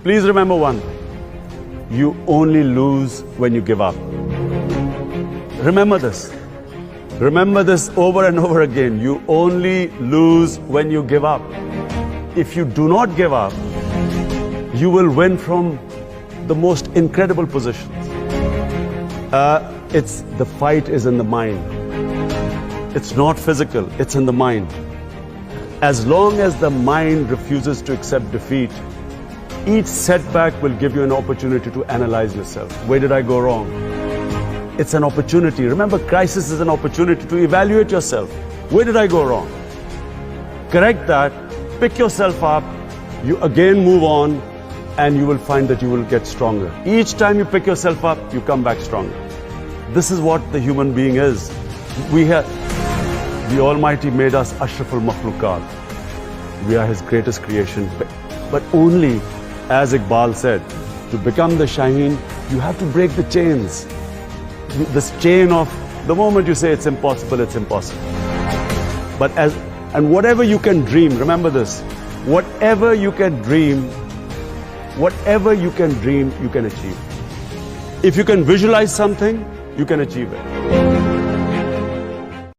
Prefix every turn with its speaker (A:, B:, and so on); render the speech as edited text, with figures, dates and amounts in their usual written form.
A: Please remember one thing. You only lose when you give up. Remember this. Remember this over and over again. You only lose when you give up. If you do not give up, you will win from the most incredible positions. The fight is in the mind. It's not physical, it's in the mind. As long as the mind refuses to accept defeat, each setback will give you an opportunity to analyze yourself. Where did I go wrong? It's an opportunity. Remember, crisis is an opportunity to evaluate yourself. Where did I go wrong? Correct that, pick yourself up, you again move on, and you will find that you will get stronger. Each time you pick yourself up, you come back stronger. This is what the human being is. The Almighty made us Ashraful Makhluqat. We are His greatest creation. But only, as Iqbal said, to become the Shaheen, you have to break the chains. This chain of, the moment you say it's impossible, it's impossible. And whatever you can dream, remember this, whatever you can dream, you can achieve. If you can visualize something, you can achieve it.